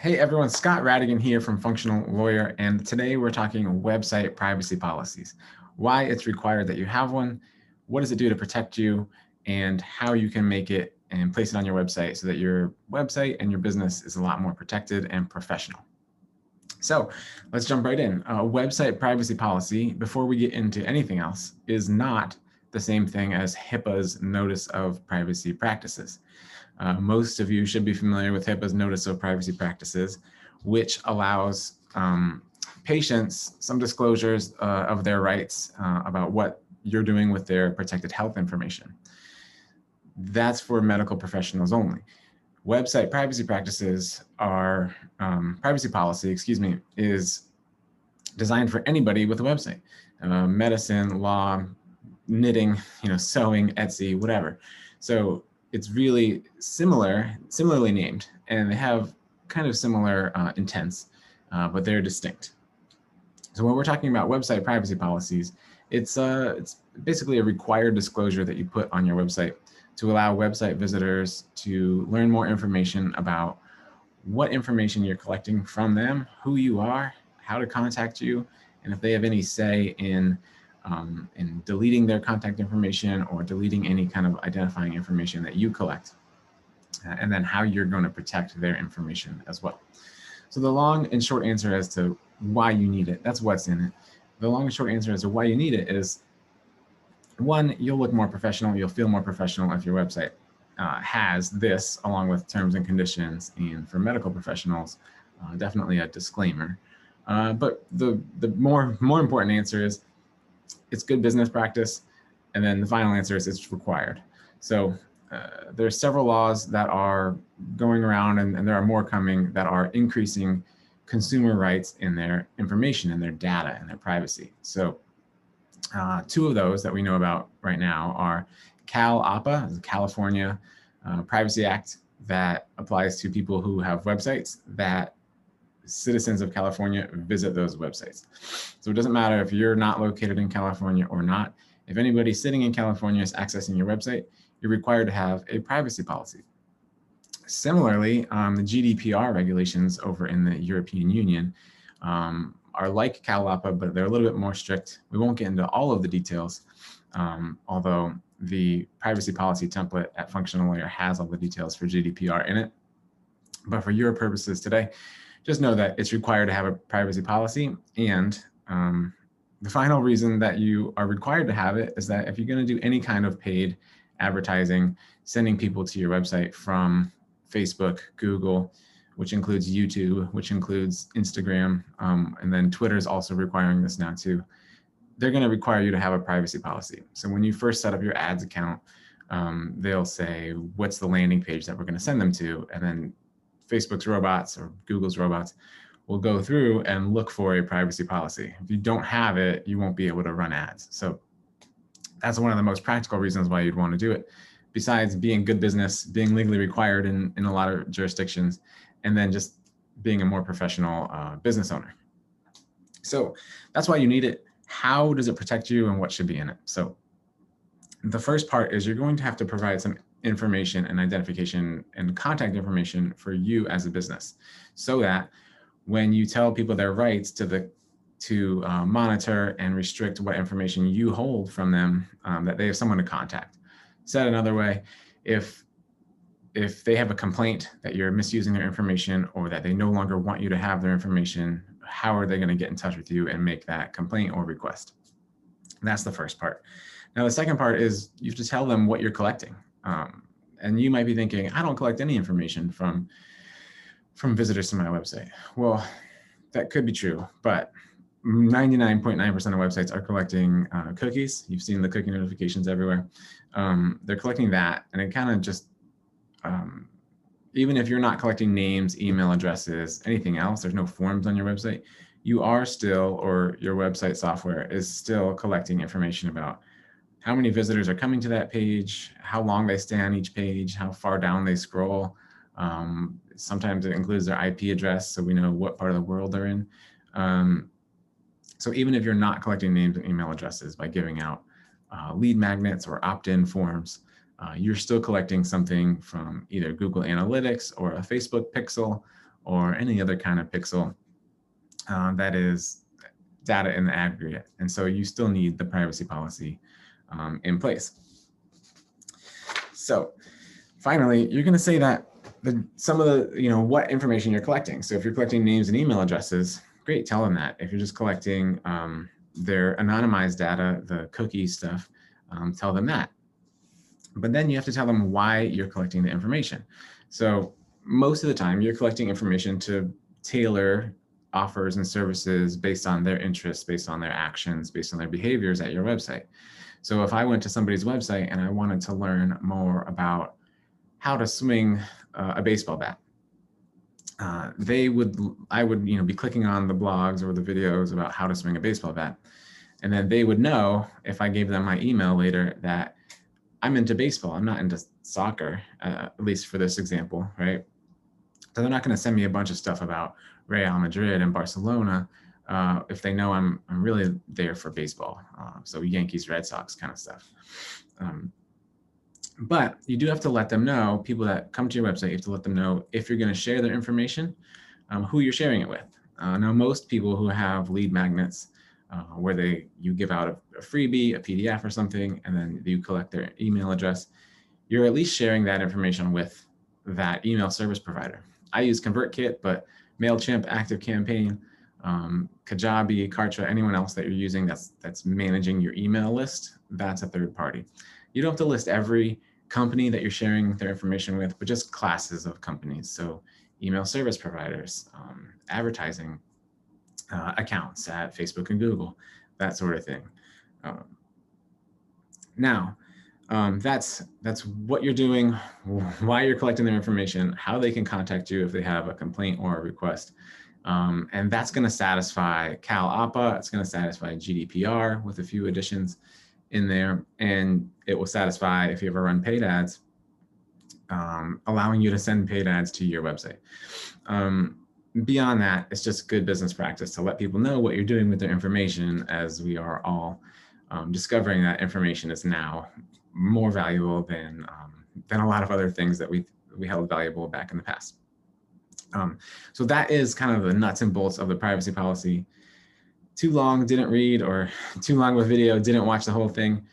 Hey everyone, Scott Rattigan here from Functional Lawyer, and today we're talking website privacy policies, why it's required that you have one, what does it do to protect you, and how you can make it and place it on your website so that your website and your business is a lot more protected and professional. So let's jump right in. A website privacy policy, before we get into anything else, is not the same thing as HIPAA's Notice of Privacy Practices. Most of you should be familiar with HIPAA's Notice of Privacy Practices, which allows patients some disclosures of their rights about what you're doing with their protected health information. That's for medical professionals only. Website privacy practices are, privacy policy, is designed for anybody with a website. Medicine, law, knitting, sewing, Etsy, whatever. So it's really similarly named, and they have kind of similar intents, but they're distinct. So when we're talking about website privacy policies, it's basically a required disclosure that you put on your website to allow website visitors to learn more information about what information you're collecting from them, who you are, how to contact you, and if they have any say in deleting their contact information or deleting any kind of identifying information that you collect, and then how you're going to protect their information as well. So the long and short answer as to why you need it, that's what's in it. The long and short answer as to why you need it is, one, you'll look more professional, you'll feel more professional if your website has this along with terms and conditions, and for medical professionals, definitely a disclaimer. But the more important answer is it's good business practice, and then the final answer is it's required. So there are several laws that are going around, and there are more coming, that are increasing consumer rights in their information and their data and their privacy. So two of those that we know about right now are CalAPA, the California Privacy Act, that applies to people who have websites that citizens of California visit those websites. So it doesn't matter if you're not located in California or not. If anybody sitting in California is accessing your website, you're required to have a privacy policy. Similarly, the GDPR regulations over in the European Union are like CalAPA, but they're a little bit more strict. We won't get into all of the details, although the privacy policy template at Functional Lawyer has all the details for GDPR in it. But for your purposes today, just know that it's required to have a privacy policy. And the final reason that you are required to have it is that if you're going to do any kind of paid advertising, sending people to your website from Facebook, Google, which includes YouTube, which includes Instagram, and then Twitter is also requiring this now too. They're going to require you to have a privacy policy. So when you first set up your ads account, they'll say, what's the landing page that we're going to send them to? And then Facebook's robots or Google's robots will go through and look for a privacy policy. If you don't have it, you won't be able to run ads. So that's one of the most practical reasons why you'd want to do it, besides being good business, being legally required in a lot of jurisdictions, and then just being a more professional business owner. So that's why you need it. How does it protect you, and what should be in it? So the first part is you're going to have to provide some information and identification and contact information for you as a business, so that when you tell people their rights to monitor and restrict what information you hold from them, that they have someone to contact. Said another way, if they have a complaint that you're misusing their information, or that they no longer want you to have their information, how are they going to get in touch with you and make that complaint or request? And that's the first part. Now, the second part is you have to tell them what you're collecting. And you might be thinking, I don't collect any information from visitors to my website. Well, that could be true, but 99.9% of websites are collecting cookies. You've seen the cookie notifications everywhere. They're collecting that, and it kind of just, even if you're not collecting names, email addresses, anything else, there's no forms on your website, you are still, or your website software is still collecting information about how many visitors are coming to that page, how long they stay on each page, how far down they scroll. Sometimes it includes their IP address, so we know what part of the world they're in. So even if you're not collecting names and email addresses by giving out lead magnets or opt-in forms, you're still collecting something from either Google Analytics or a Facebook pixel or any other kind of pixel that is data in the aggregate. And so you still need the privacy policy in place. So finally, you're going to say that some of the, what information you're collecting. So if you're collecting names and email addresses, great, tell them that. If you're just collecting their anonymized data, the cookie stuff, tell them that. But then you have to tell them why you're collecting the information. So most of the time you're collecting information to tailor offers and services based on their interests, based on their actions, based on their behaviors at your website. So if I went to somebody's website and I wanted to learn more about how to swing a baseball bat, I would be clicking on the blogs or the videos about how to swing a baseball bat. And then they would know, if I gave them my email later, that I'm into baseball, I'm not into soccer, at least for this example, right? So they're not going to send me a bunch of stuff about Real Madrid and Barcelona if they know I'm really there for baseball. So Yankees, Red Sox kind of stuff. But you do have to let them know, people that come to your website, you have to let them know if you're going to share their information, who you're sharing it with. Now, most people who have lead magnets where you give out a freebie, a PDF or something, and then you collect their email address, you're at least sharing that information with that email service provider. I use ConvertKit, but MailChimp, ActiveCampaign, Kajabi, Kartra, anyone else that you're using that's managing your email list, that's a third party. You don't have to list every company that you're sharing their information with, but just classes of companies. So email service providers, advertising accounts at Facebook and Google, that sort of thing. Now, that's what you're doing, why you're collecting their information, how they can contact you if they have a complaint or a request. And that's going to satisfy Cal APA, it's going to satisfy GDPR with a few additions in there, and it will satisfy, if you ever run paid ads, allowing you to send paid ads to your website. Beyond that, it's just good business practice to let people know what you're doing with their information, as we are all discovering that information is now more valuable than a lot of other things that we held valuable back in the past. So that is kind of the nuts and bolts of the privacy policy. Too long, didn't read, or too long of a video, didn't watch the whole thing.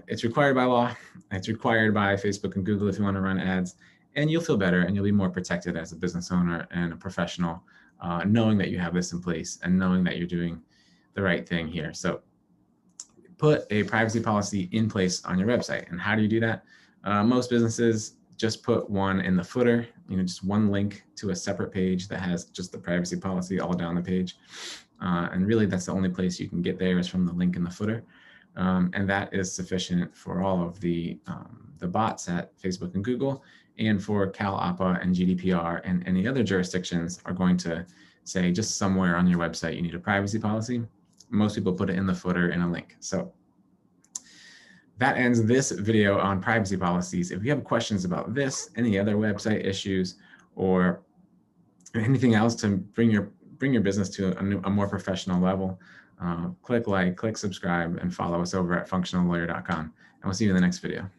It's required by law. It's required by Facebook and Google if you want to run ads, and you'll feel better and you'll be more protected as a business owner and a professional, knowing that you have this in place and knowing that you're doing the right thing here. So put a privacy policy in place on your website. And how do you do that? Most businesses just put one in the footer, just one link to a separate page that has just the privacy policy all down the page. And really that's the only place you can get there is from the link in the footer. And that is sufficient for all of the bots at Facebook and Google, and for Cal APA and GDPR and any other jurisdictions are going to say just somewhere on your website you need a privacy policy. Most people put it in the footer in a link. So that ends this video on privacy policies. If you have questions about this, any other website issues, or anything else to bring your business to a more professional level, click like, click subscribe, and follow us over at functionallawyer.com. And we'll see you in the next video.